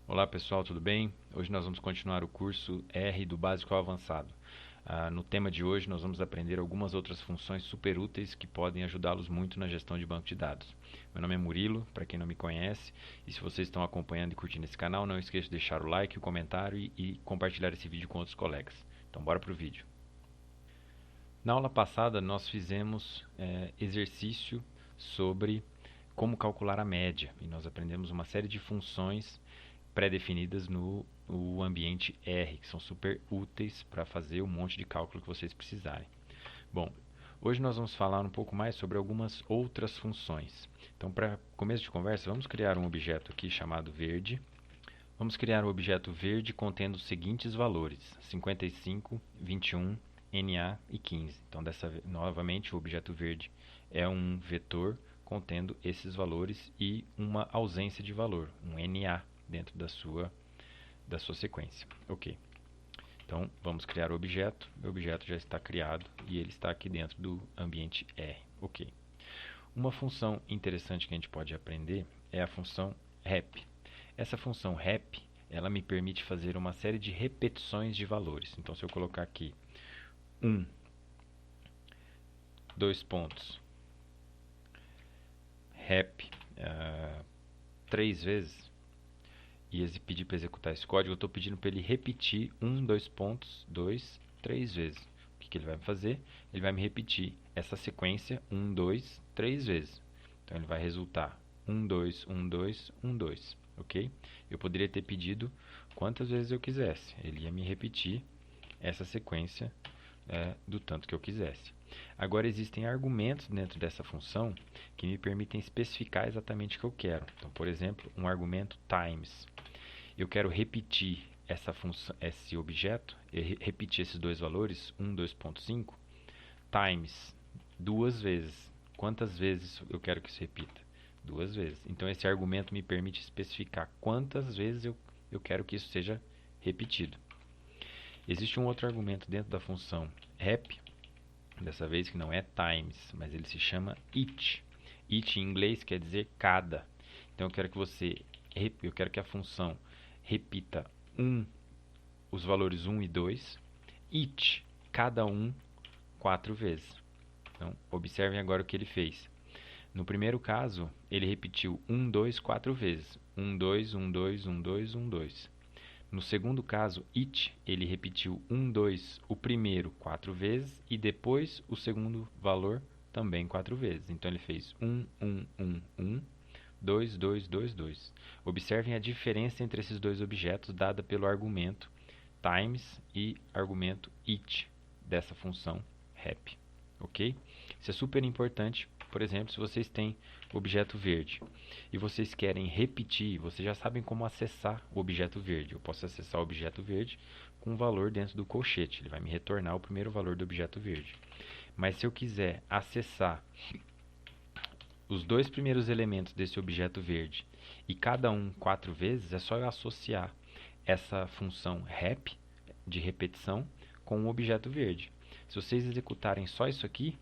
Olá pessoal, tudo bem? Hoje nós vamos continuar o curso R do Básico ao Avançado. No tema de hoje nós vamos aprender algumas outras funções super úteis que podem ajudá-los muito na gestão de banco de dados. Meu nome é Murilo, para quem não me conhece, e se vocês estão acompanhando e curtindo esse canal, não esqueça de deixar o like, o comentário e compartilhar esse vídeo com outros colegas. Então bora para o vídeo. Na aula passada nós fizemos exercício sobre como calcular a média e nós aprendemos uma série de funções pré-definidas no ambiente R, que são super úteis para fazer um monte de cálculo que vocês precisarem. Bom, hoje nós vamos falar um pouco mais sobre algumas outras funções. Então, para começo de conversa, vamos criar um objeto aqui chamado verde. Vamos criar um objeto verde contendo os seguintes valores: 55, 21, NA e 15. Então, novamente, o objeto verde é um vetor contendo esses valores e uma ausência de valor, um NA, dentro da sua sequência. Ok. Então, vamos criar o objeto. O objeto já está criado e ele está aqui dentro do ambiente R. Ok. Uma função interessante que a gente pode aprender é a função rep. Essa função rep, ela me permite fazer uma série de repetições de valores. Então, se eu colocar aqui 1, 2 pontos, rep 3 vezes, e pedir para executar esse código, eu estou pedindo para ele repetir 1, 2 pontos, 2, 3 vezes. O que ele vai fazer? Ele vai me repetir essa sequência 1, 2, 3 vezes. Então, ele vai resultar 1, 2, 1, 2, 1, 2. Ok? Eu poderia ter pedido quantas vezes eu quisesse. Ele ia me repetir essa sequência do tanto que eu quisesse. Agora, existem argumentos dentro dessa função que me permitem especificar exatamente o que eu quero. Então, por exemplo, um argumento times. Eu quero repetir essa função, esse objeto, repetir esses dois valores, 1, 2.5, times, 2 vezes. Quantas vezes eu quero que isso repita? 2 vezes. Então, esse argumento me permite especificar quantas vezes eu quero que isso seja repetido. Existe um outro argumento dentro da função rep, dessa vez que não é times, mas ele se chama each. Each em inglês quer dizer cada. Então, eu quero que a função repita os valores 1 e 2, each, cada um, 4 vezes. Então, observem agora o que ele fez. No primeiro caso, ele repetiu 1, 2, 4 vezes. 1, 2, 1, 2, 1, 2, 1, 2. No segundo caso, each, ele repetiu 1, 2, o primeiro 4 vezes e depois o segundo valor também 4 vezes. Então, ele fez 1, 1, 1, 1, 2, 2, 2, 2. Observem a diferença entre esses dois objetos dada pelo argumento times e argumento each dessa função rep. Ok? Isso é super importante. Por exemplo, se vocês têm o objeto verde e vocês querem repetir, vocês já sabem como acessar o objeto verde. Eu posso acessar o objeto verde com um valor dentro do colchete. Ele vai me retornar o primeiro valor do objeto verde. Mas se eu quiser acessar os dois primeiros elementos desse objeto verde e cada um 4 vezes, é só eu associar essa função rep, de repetição, com o objeto verde. Se vocês executarem só isso aqui,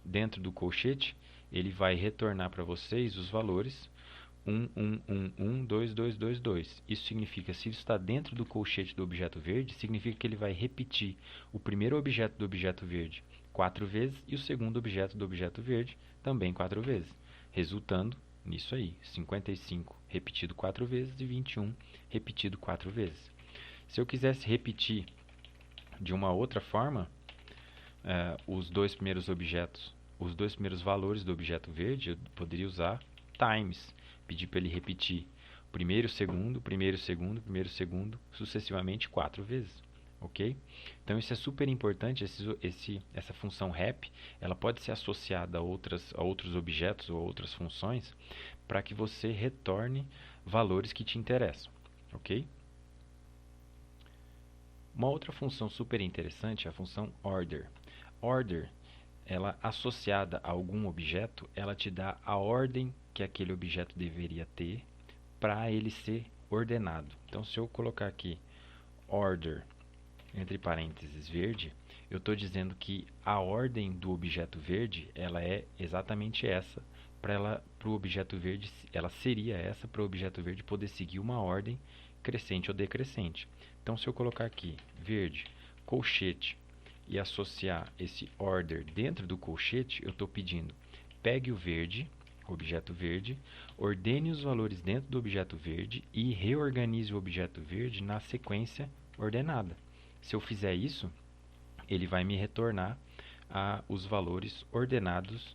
dentro do colchete, ele vai retornar para vocês os valores 1, 1, 1, 1, 2, 2, 2, 2. Isso significa, se isso está dentro do colchete do objeto verde, significa que ele vai repetir o primeiro objeto do objeto verde 4 vezes e o segundo objeto do objeto verde também 4 vezes, resultando nisso aí, 55 repetido 4 vezes e 21 repetido 4 vezes. Se eu quisesse repetir de uma outra forma, os dois primeiros valores do objeto verde, eu poderia usar times, pedir para ele repetir primeiro, segundo, primeiro, segundo, primeiro, segundo, sucessivamente 4 vezes. Ok? Então, isso é super importante. Essa função rep, ela pode ser associada a outros objetos ou outras funções para que você retorne valores que te interessam. Ok? Uma outra função super interessante é a função order. Order, ela associada a algum objeto, ela te dá a ordem que aquele objeto deveria ter para ele ser ordenado. Então, se eu colocar aqui order entre parênteses verde, eu estou dizendo que a ordem do objeto verde ela é exatamente essa para para o objeto verde, ela seria essa para o objeto verde poder seguir uma ordem crescente ou decrescente. Então, se eu colocar aqui verde, colchete, e associar esse order dentro do colchete, eu estou pedindo, pegue o verde, objeto verde, ordene os valores dentro do objeto verde e reorganize o objeto verde na sequência ordenada. Se eu fizer isso, ele vai me retornar os valores ordenados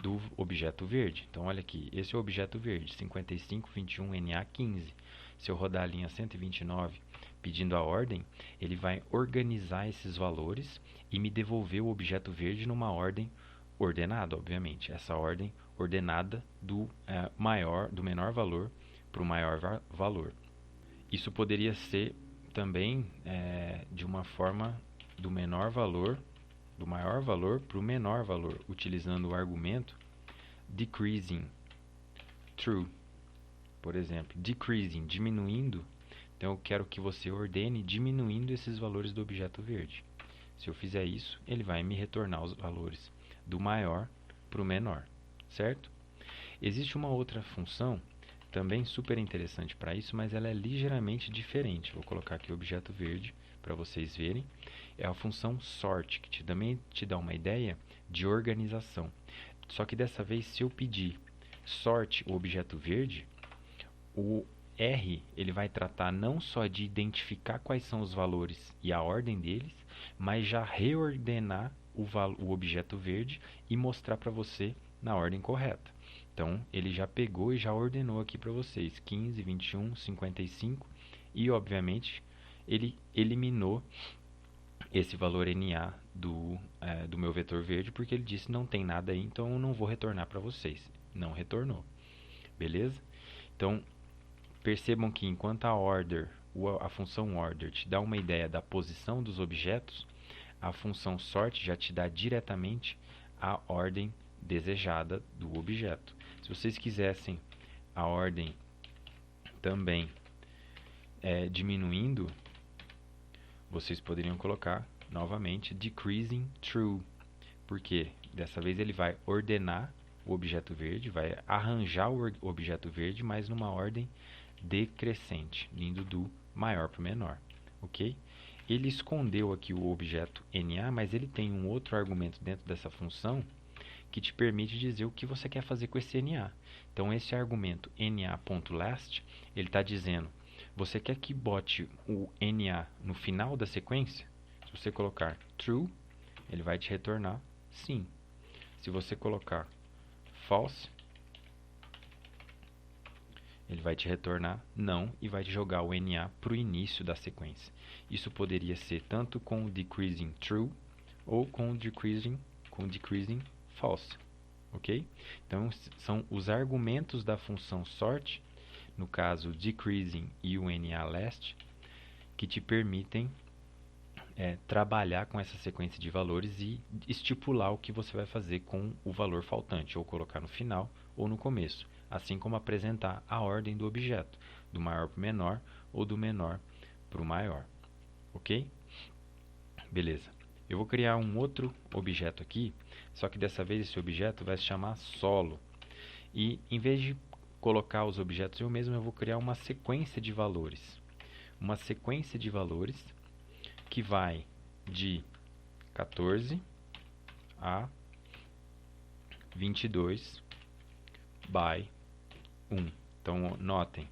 do objeto verde. Então, olha aqui, esse é o objeto verde, 55, 21, NA 15. Se eu rodar a linha 129 pedindo a ordem, ele vai organizar esses valores e me devolver o objeto verde numa ordem ordenada, obviamente. Essa ordem ordenada do menor valor para o maior valor. Isso poderia ser também de uma forma do maior valor para o menor valor, utilizando o argumento decreasing true. Por exemplo, decreasing, diminuindo. Então, eu quero que você ordene diminuindo esses valores do objeto verde. Se eu fizer isso, ele vai me retornar os valores do maior para o menor, certo? Existe uma outra função, também super interessante para isso, mas ela é ligeiramente diferente. Vou colocar aqui o objeto verde para vocês verem. É a função sort, que também te dá uma ideia de organização. Só que dessa vez, se eu pedir sort o objeto verde, o R ele vai tratar não só de identificar quais são os valores e a ordem deles, mas já reordenar o objeto verde e mostrar para você na ordem correta. Então, ele já pegou e já ordenou aqui para vocês 15, 21, 55 e, obviamente, ele eliminou esse valor NA do meu vetor verde, porque ele disse não tem nada aí, então eu não vou retornar para vocês. Não retornou. Beleza? Então, percebam que enquanto a função order te dá uma ideia da posição dos objetos, a função sort já te dá diretamente a ordem desejada do objeto. Se vocês quisessem a ordem também diminuindo, vocês poderiam colocar novamente decreasing true, porque dessa vez ele vai ordenar o objeto verde, vai arranjar o objeto verde, mas numa ordem decrescente, indo do maior para o menor, ok? Ele escondeu aqui o objeto NA, mas ele tem um outro argumento dentro dessa função que te permite dizer o que você quer fazer com esse NA. Então, esse argumento NA.last, ele está dizendo, você quer que bote o NA no final da sequência? Se você colocar true, ele vai te retornar sim. Se você colocar false, ele vai te retornar não e vai te jogar o NA para o início da sequência. Isso poderia ser tanto com o decreasing true ou com o decreasing false. Ok? Então, são os argumentos da função sort, no caso decreasing e o NA last, que te permitem trabalhar com essa sequência de valores e estipular o que você vai fazer com o valor faltante, ou colocar no final ou no começo, assim como apresentar a ordem do objeto, do maior para o menor ou do menor para o maior. Ok? Beleza. Eu vou criar um outro objeto aqui, só que dessa vez esse objeto vai se chamar solo. E em vez de colocar os objetos eu mesmo, eu vou criar uma sequência de valores. Uma sequência de valores que vai de 14 a 22 by 1. Então, notem,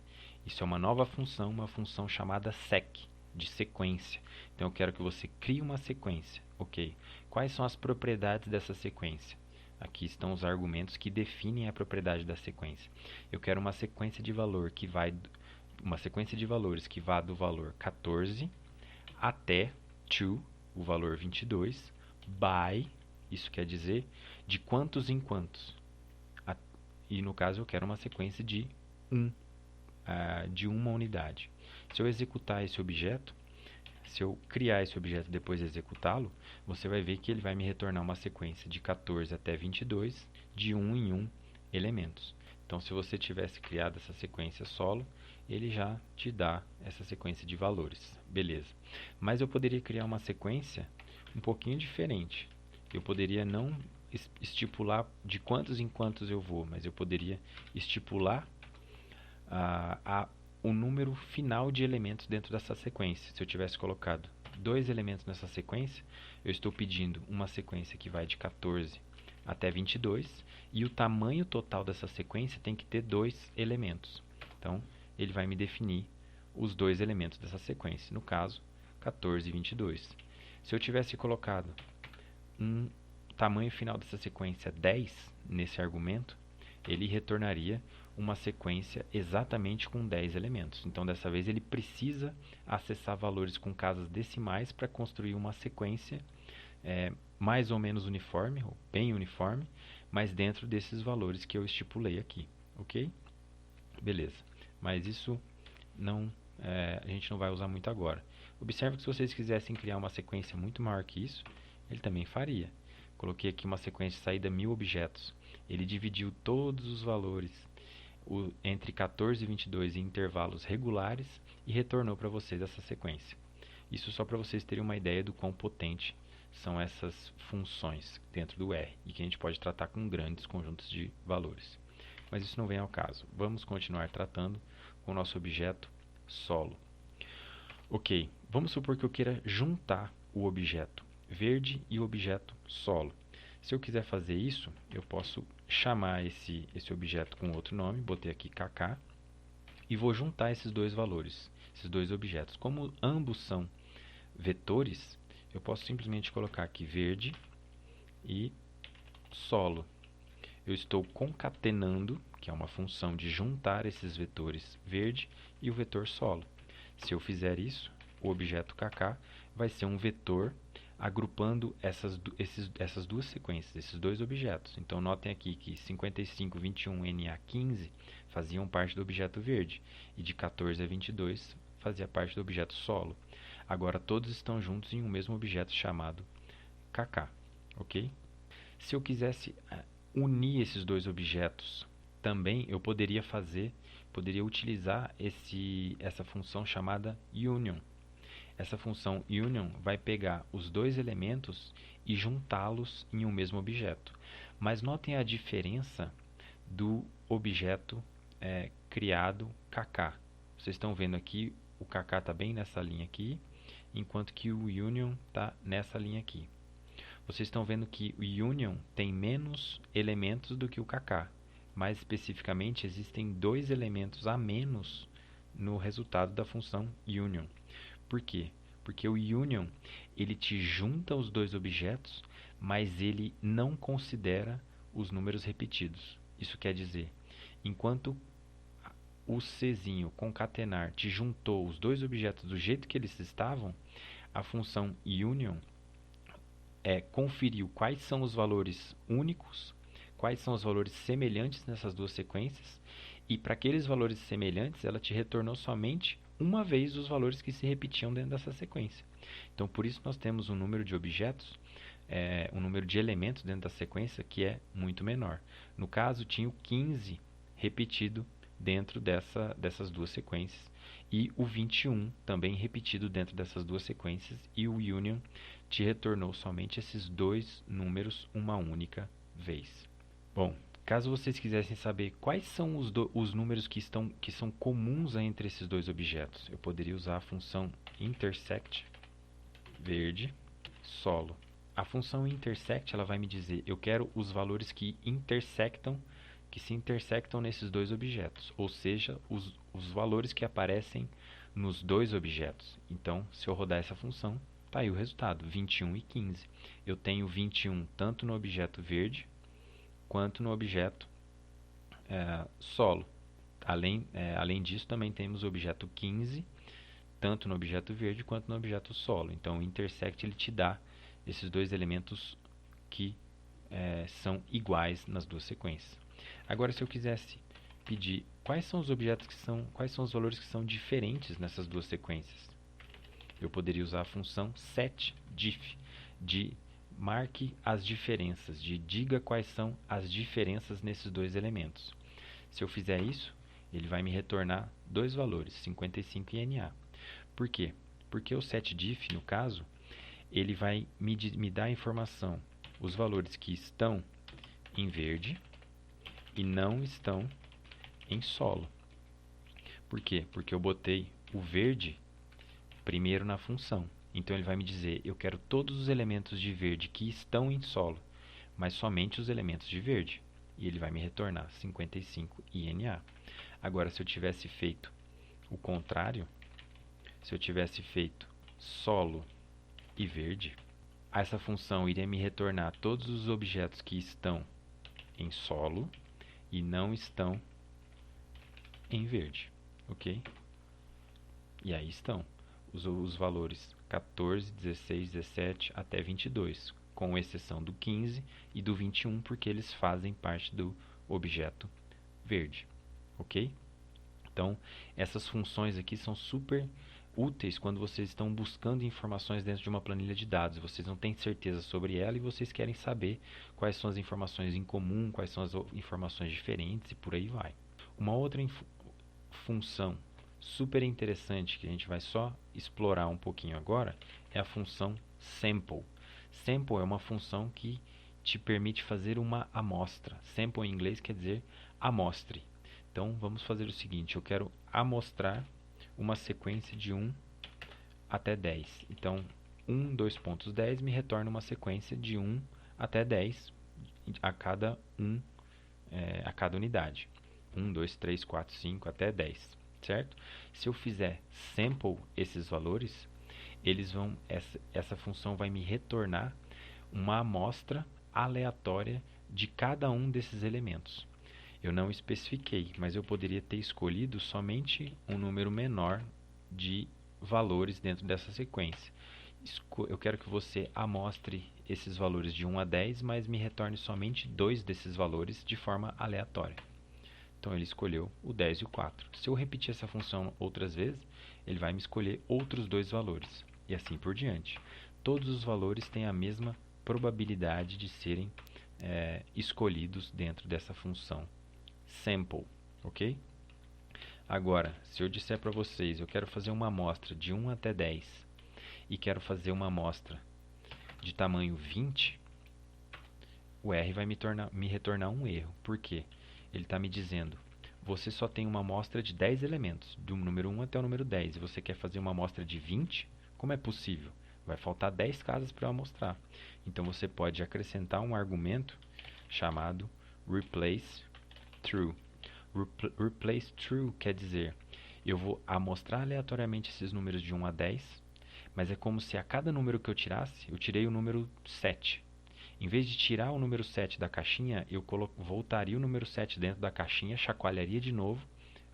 isso é uma nova função, uma função chamada sec, de sequência. Então, eu quero que você crie uma sequência. Ok. Quais são as propriedades dessa sequência? Aqui estão os argumentos que definem a propriedade da sequência. Eu quero uma sequência de valores que vá do valor 14 até to, o valor 22, by, isso quer dizer de quantos em quantos. E no caso eu quero uma sequência de uma unidade. Se eu executar esse objeto, se eu criar esse objeto e depois executá-lo, você vai ver que ele vai me retornar uma sequência de 14 até 22, de 1 em 1 elementos. Então, se você tivesse criado essa sequência solo, ele já te dá essa sequência de valores. Beleza. Mas eu poderia criar uma sequência um pouquinho diferente. Eu poderia não estipular de quantos em quantos eu vou, mas eu poderia estipular o número final de elementos dentro dessa sequência. Se eu tivesse colocado 2 elementos nessa sequência, eu estou pedindo uma sequência que vai de 14 até 22, e o tamanho total dessa sequência tem que ter 2 elementos. Então, ele vai me definir os 2 elementos dessa sequência, no caso, 14 e 22. Se eu tivesse colocado um tamanho final dessa sequência 10 nesse argumento, ele retornaria uma sequência exatamente com 10 elementos. Então, dessa vez, ele precisa acessar valores com casas decimais para construir uma sequência mais ou menos uniforme, ou bem uniforme, mas dentro desses valores que eu estipulei aqui, ok? Beleza, mas isso a gente não vai usar muito agora. Observe que se vocês quisessem criar uma sequência muito maior que isso, ele também faria. Coloquei aqui uma sequência de saída 1000 objetos. Ele dividiu todos os valores entre 14 e 22 em intervalos regulares e retornou para vocês essa sequência. Isso só para vocês terem uma ideia do quão potente são essas funções dentro do R e que a gente pode tratar com grandes conjuntos de valores. Mas isso não vem ao caso. Vamos continuar tratando com o nosso objeto solo. Ok, vamos supor que eu queira juntar o objeto verde e o objeto solo. Se eu quiser fazer isso, eu posso chamar esse objeto com outro nome, botei aqui kk, e vou juntar esses dois valores, esses dois objetos. Como ambos são vetores, eu posso simplesmente colocar aqui verde e solo. Eu estou concatenando, que é uma função de juntar esses vetores verde e o vetor solo. Se eu fizer isso, o objeto kk vai ser um vetor agrupando essas duas sequências, esses dois objetos. Então, notem aqui que 55, 21, NA15 faziam parte do objeto verde, e de 14 a 22 fazia parte do objeto solo. Agora, todos estão juntos em um mesmo objeto chamado kk, ok? Se eu quisesse unir esses dois objetos, também eu poderia utilizar essa função chamada union. Essa função union vai pegar os dois elementos e juntá-los em um mesmo objeto. Mas notem a diferença do objeto criado kk. Vocês estão vendo aqui, o kk está bem nessa linha aqui, enquanto que o union está nessa linha aqui. Vocês estão vendo que o union tem menos elementos do que o kk. Mais especificamente, existem 2 elementos a menos no resultado da função union. Por quê? Porque o union, ele te junta os dois objetos, mas ele não considera os números repetidos. Isso quer dizer, enquanto o Czinho concatenar te juntou os dois objetos do jeito que eles estavam, a função union conferiu quais são os valores únicos, quais são os valores semelhantes nessas duas sequências, e para aqueles valores semelhantes, ela te retornou somente uma vez os valores que se repetiam dentro dessa sequência. Então, por isso nós temos um número de objetos, um número de elementos dentro da sequência que é muito menor. No caso, tinha o 15 repetido dentro dessas duas sequências, e o 21 também repetido dentro dessas duas sequências, e o union te retornou somente esses dois números uma única vez. Bom, caso vocês quisessem saber quais são os números que são comuns entre esses dois objetos, eu poderia usar a função intersect verde solo. A função intersect, ela vai me dizer, eu quero os valores que se intersectam nesses dois objetos, ou seja, os valores que aparecem nos dois objetos. Então, se eu rodar essa função, está aí o resultado, 21 e 15. Eu tenho 21 tanto no objeto verde quanto no objeto solo. Além disso, também temos o objeto 15, tanto no objeto verde quanto no objeto solo. Então, o intersect ele te dá esses dois elementos que são iguais nas duas sequências. Agora, se eu quisesse pedir quais são os valores que são diferentes nessas duas sequências, eu poderia usar a função setDiff, de marque as diferenças, de diga quais são as diferenças nesses dois elementos. Se eu fizer isso, ele vai me retornar dois valores, 55 e NA. Por quê? Porque o setDiff, no caso, ele vai me dar a informação os valores que estão em verde e não estão em solo. Por quê? Porque eu botei o verde primeiro na função. Então ele vai me dizer, eu quero todos os elementos de verde que estão em solo, mas somente os elementos de verde. E ele vai me retornar 55 INA. Agora, se eu tivesse feito o contrário, se eu tivesse feito solo e verde, essa função iria me retornar todos os objetos que estão em solo e não estão em verde, ok? E aí estão os valores 14, 16, 17 até 22, com exceção do 15 e do 21, porque eles fazem parte do objeto verde, ok? Então, essas funções aqui são super úteis quando vocês estão buscando informações dentro de uma planilha de dados. Vocês não têm certeza sobre ela e vocês querem saber quais são as informações em comum, quais são as informações diferentes e por aí vai. Uma outra função super interessante que a gente vai só explorar um pouquinho agora é a função sample. Sample é uma função que te permite fazer uma amostra. Sample em inglês quer dizer amostre. Então vamos fazer o seguinte, eu quero amostrar uma sequência de 1 até 10. Então 1, 2.10 me retorna uma sequência de 1 até 10 a cada unidade. 1, 2, 3, 4, 5 até 10, certo? Se eu fizer sample esses valores, essa função vai me retornar uma amostra aleatória de cada um desses elementos. Eu não especifiquei, mas eu poderia ter escolhido somente um número menor de valores dentro dessa sequência. Eu quero que você amostre esses valores de 1 a 10, mas me retorne somente 2 desses valores de forma aleatória. Então ele escolheu o 10 e o 4. Se eu repetir essa função outras vezes, ele vai me escolher outros 2 valores. E assim por diante. Todos os valores têm a mesma probabilidade de serem escolhidos dentro dessa função sample, ok? Agora, se eu disser para vocês, eu quero fazer uma amostra de 1 até 10 e quero fazer uma amostra de tamanho 20, o R vai me retornar um erro. Por quê? Ele está me dizendo, você só tem uma amostra de 10 elementos, do número 1 até o número 10, e você quer fazer uma amostra de 20? Como é possível? Vai faltar 10 casas para eu amostrar. Então você pode acrescentar um argumento chamado replace true. Replace true quer dizer, eu vou amostrar aleatoriamente esses números de 1 a 10, mas é como se a cada número que eu tirasse, eu tirei o número 7. Em vez de tirar o número 7 da caixinha, eu voltaria o número 7 dentro da caixinha, chacoalharia de novo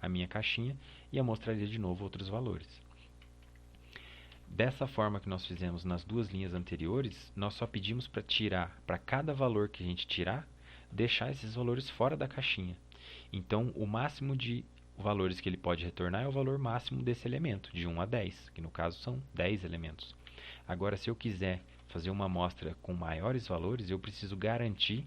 a minha caixinha e amostraria de novo outros valores. Dessa forma que nós fizemos nas duas linhas anteriores, nós só pedimos para tirar, para cada valor que a gente tirar, deixar esses valores fora da caixinha. Então, o máximo de valores que ele pode retornar é o valor máximo desse elemento, de 1 a 10, que no caso são 10 elementos. Agora, se eu quiser fazer uma amostra com maiores valores, eu preciso garantir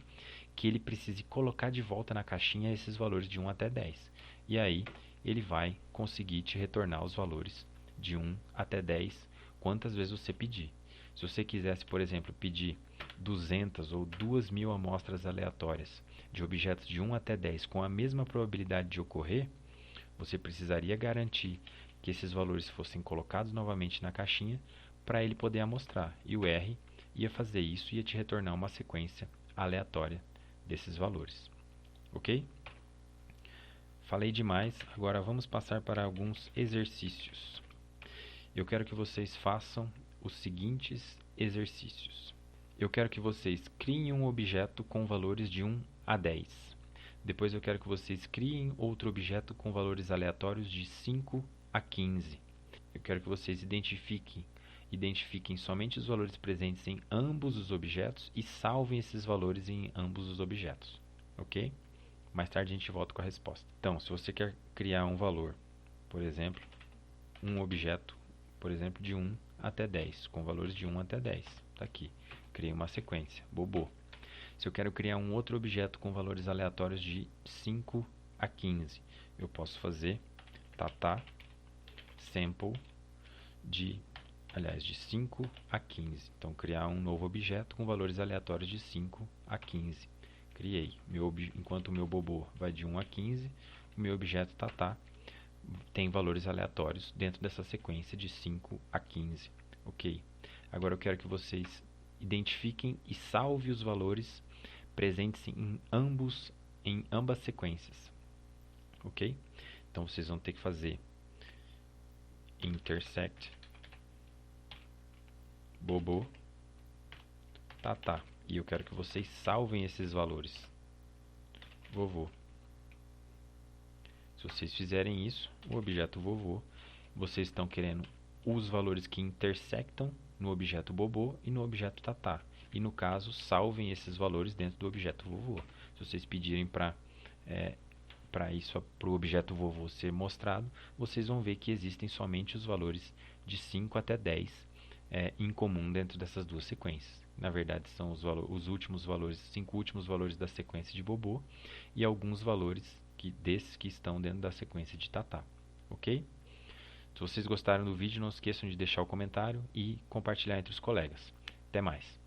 que ele precise colocar de volta na caixinha esses valores de 1 até 10. E aí, ele vai conseguir te retornar os valores de 1 até 10, quantas vezes você pedir. Se você quisesse, por exemplo, pedir 200 ou 2.000 amostras aleatórias de objetos de 1 até 10 com a mesma probabilidade de ocorrer, você precisaria garantir que esses valores fossem colocados novamente na caixinha para ele poder amostrar. E o R ia fazer isso e ia te retornar uma sequência aleatória desses valores. Ok? Falei demais, agora vamos passar para alguns exercícios. Eu quero que vocês façam os seguintes exercícios. Eu quero que vocês criem um objeto com valores de 1 a 10. Depois eu quero que vocês criem outro objeto com valores aleatórios de 5 a 15. Eu quero que vocês identifiquem somente os valores presentes em ambos os objetos e salvem esses valores em ambos os objetos. Ok? Mais tarde a gente volta com a resposta. Então, se você quer criar um valor, por exemplo, um objeto, por exemplo, de 1 até 10, com valores de 1 até 10. Está aqui. Criei uma sequência. Bobo. Se eu quero criar um outro objeto com valores aleatórios de 5 a 15, eu posso fazer tata sample de aliás, de 5 a 15. Então, criar um novo objeto com valores aleatórios de 5 a 15. Criei. Enquanto o meu bobô vai de 1 a 15, o meu objeto tatá tem valores aleatórios dentro dessa sequência de 5 a 15. Ok. Agora eu quero que vocês identifiquem e salvem os valores presentes em ambas sequências. Ok? Então vocês vão ter que fazer intersect bobô tatá. E eu quero que vocês salvem esses valores. Vovô. Se vocês fizerem isso, o objeto vovô, vocês estão querendo os valores que intersectam no objeto bobô e no objeto tatá. E no caso, salvem esses valores dentro do objeto vovô. Se vocês pedirem para o objeto vovô ser mostrado, vocês vão ver que existem somente os valores de 5 até 10 em comum dentro dessas duas sequências. Na verdade, são os últimos valores, 5 últimos valores da sequência de bobô e alguns valores desses que estão dentro da sequência de tatá. Ok? Se vocês gostaram do vídeo, não esqueçam de deixar o comentário e compartilhar entre os colegas. Até mais!